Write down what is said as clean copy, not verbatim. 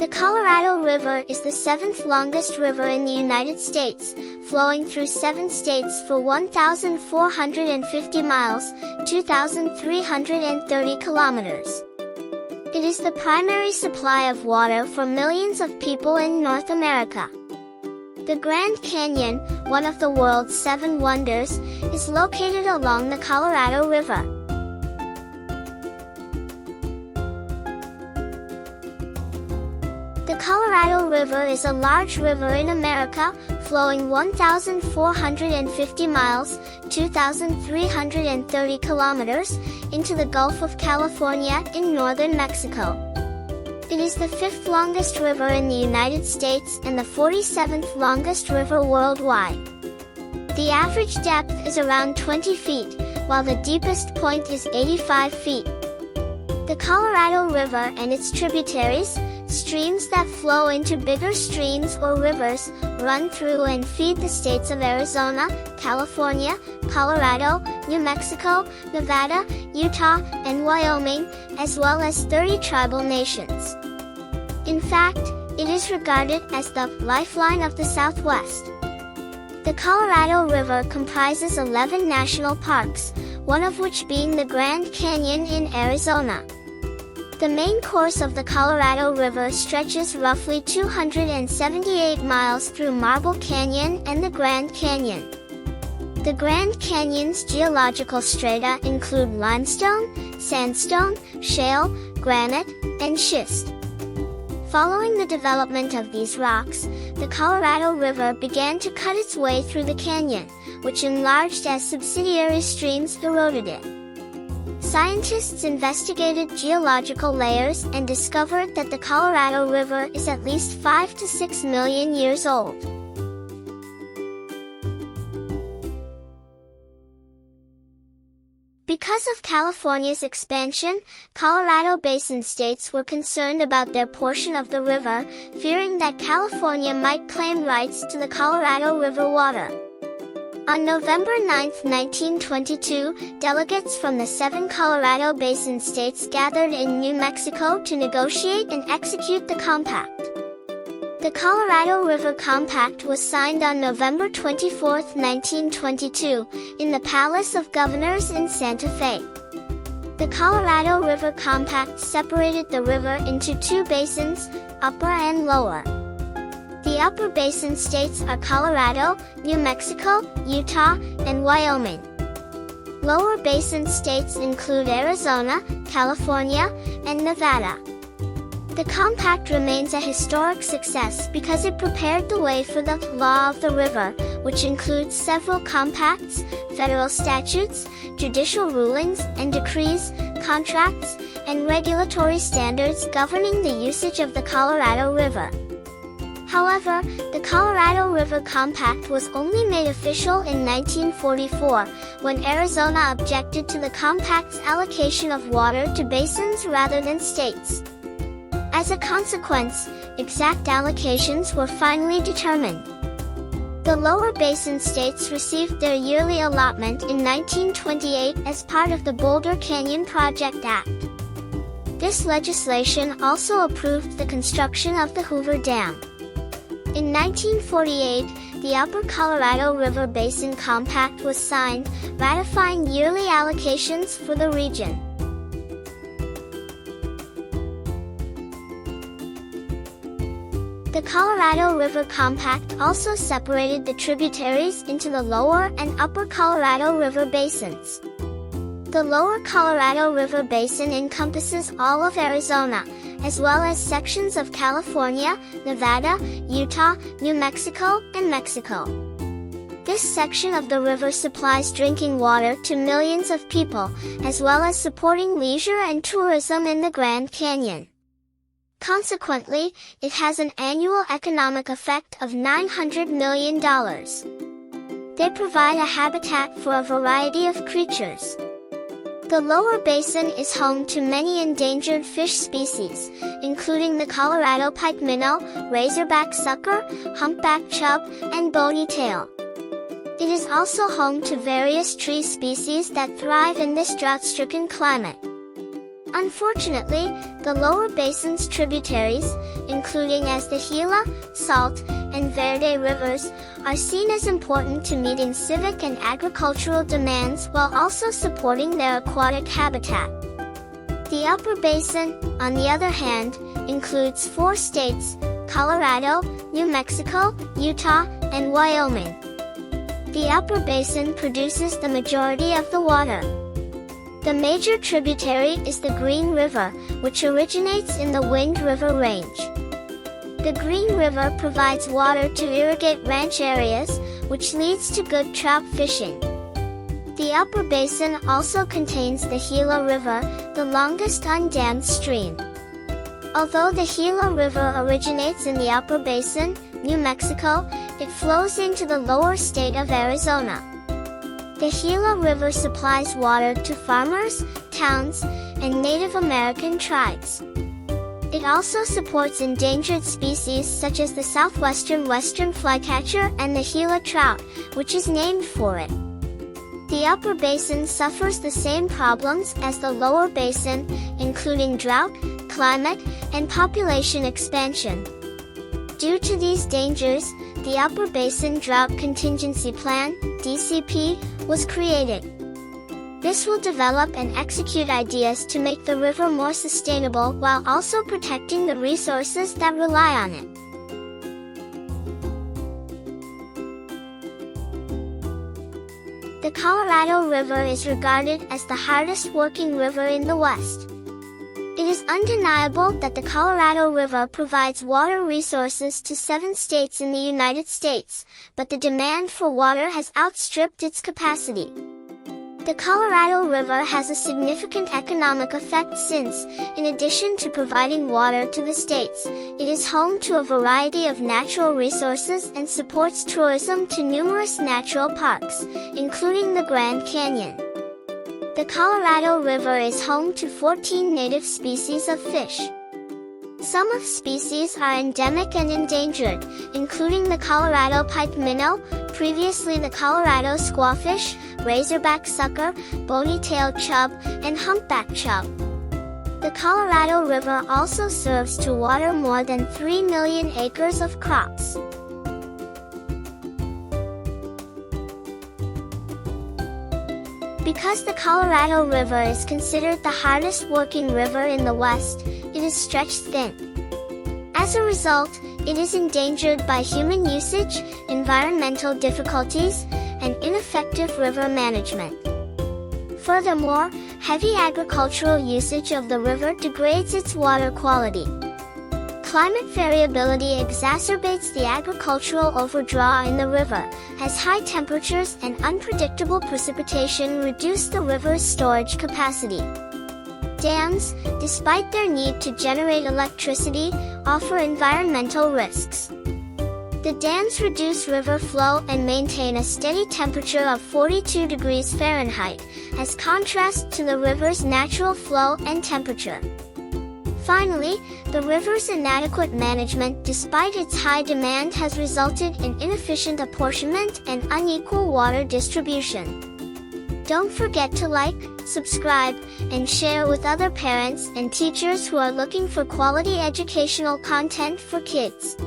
The Colorado River is the seventh longest river in the United States, flowing through 7 states for 1,450 miles, 2,330 kilometers. It is the primary supply of water for millions of people in North America. The Grand Canyon, one of the world's 7 wonders, is located along the Colorado River. The Colorado River is a large river in America, flowing 1,450 miles, 2,330 kilometers, into the Gulf of California in northern Mexico. It is the 5th longest river in the United States and the 47th longest river worldwide. The average depth is around 20 feet, while the deepest point is 85 feet. The Colorado River and its tributaries, streams that flow into bigger streams or rivers, run through and feed the states of Arizona, California, Colorado, New Mexico, Nevada, Utah, and Wyoming, as well as 30 tribal nations. In fact, it is regarded as the lifeline of the Southwest. The Colorado River comprises 11 national parks, one of which being the Grand Canyon in Arizona. The main course of the Colorado River stretches roughly 278 miles through Marble Canyon and the Grand Canyon. The Grand Canyon's geological strata include limestone, sandstone, shale, granite, and schist. Following the development of these rocks, the Colorado River began to cut its way through the canyon, which enlarged as subsidiary streams eroded it. Scientists investigated geological layers and discovered that the Colorado River is at least 5 to 6 million years old. Because of California's expansion, Colorado Basin states were concerned about their portion of the river, fearing that California might claim rights to the Colorado River water. On November 9, 1922, delegates from the 7 Colorado Basin states gathered in New Mexico to negotiate and execute the compact. The Colorado River Compact was signed on November 24, 1922, in the Palace of Governors in Santa Fe. The Colorado River Compact separated the river into 2 basins, upper and lower. The upper basin states are Colorado, New Mexico, Utah, and Wyoming. Lower basin states include Arizona, California, and Nevada. The compact remains a historic success because it prepared the way for the law of the river, which includes several compacts, federal statutes, judicial rulings and decrees, contracts, and regulatory standards governing the usage of the Colorado River. However, the Colorado River Compact was only made official in 1944, when Arizona objected to the compact's allocation of water to basins rather than states. As a consequence, exact allocations were finally determined. The lower basin states received their yearly allotment in 1928 as part of the Boulder Canyon Project Act. This legislation also approved the construction of the Hoover Dam. In 1948, the Upper Colorado River Basin Compact was signed, ratifying yearly allocations for the region. The Colorado River Compact also separated the tributaries into the lower and upper Colorado River basins. The lower Colorado River Basin encompasses all of Arizona, as well as sections of California, Nevada, Utah, New Mexico, and Mexico. This section of the river supplies drinking water to millions of people, as well as supporting leisure and tourism in the Grand Canyon. Consequently, it has an annual economic effect of $900 million. They provide a habitat for a variety of creatures. The lower basin is home to many endangered fish species, including the Colorado pike minnow, razorback sucker, humpback chub, and bony tail. It is also home to various tree species that thrive in this drought-stricken climate. Unfortunately, the lower basin's tributaries, including as the Gila, Salt, and Verde rivers, are seen as important to meeting civic and agricultural demands while also supporting their aquatic habitat. The upper basin, on the other hand, includes 4 states: Colorado, New Mexico, Utah, and Wyoming. The upper basin produces the majority of the water. The major tributary is the Green River, which originates in the Wind River Range. The Green River provides water to irrigate ranch areas, which leads to good trout fishing. The upper basin also contains the Gila River, the longest undammed stream. Although the Gila River originates in the upper basin, New Mexico, it flows into the lower state of Arizona. The Gila River supplies water to farmers, towns, and Native American tribes. It also supports endangered species such as the southwestern western flycatcher and the Gila trout, which is named for it. The upper basin suffers the same problems as the lower basin, including drought, climate, and population expansion. Due to these dangers, the Upper Basin Drought Contingency Plan, DCP, was created. This will develop and execute ideas to make the river more sustainable while also protecting the resources that rely on it. The Colorado River is regarded as the hardest working river in the West. It is undeniable that the Colorado River provides water resources to 7 states in the United States, but the demand for water has outstripped its capacity. The Colorado River has a significant economic effect since, in addition to providing water to the states, it is home to a variety of natural resources and supports tourism to numerous natural parks, including the Grand Canyon. The Colorado River is home to 14 native species of fish. Some of species are endemic and endangered, including the Colorado pipe minnow, previously the Colorado squawfish, razorback sucker, bony-tailed chub, and humpback chub. The Colorado River also serves to water more than 3 million acres of crops. Because the Colorado River is considered the hardest working river in the West, it is stretched thin. As a result, it is endangered by human usage, environmental difficulties, and ineffective river management. Furthermore, heavy agricultural usage of the river degrades its water quality. Climate variability exacerbates the agricultural overdraw in the river, as high temperatures and unpredictable precipitation reduce the river's storage capacity. Dams, despite their need to generate electricity, offer environmental risks. The dams reduce river flow and maintain a steady temperature of 42 degrees Fahrenheit, as contrast to the river's natural flow and temperature. Finally, the river's inadequate management despite its high demand has resulted in inefficient apportionment and unequal water distribution. Don't forget to like, subscribe, and share with other parents and teachers who are looking for quality educational content for kids.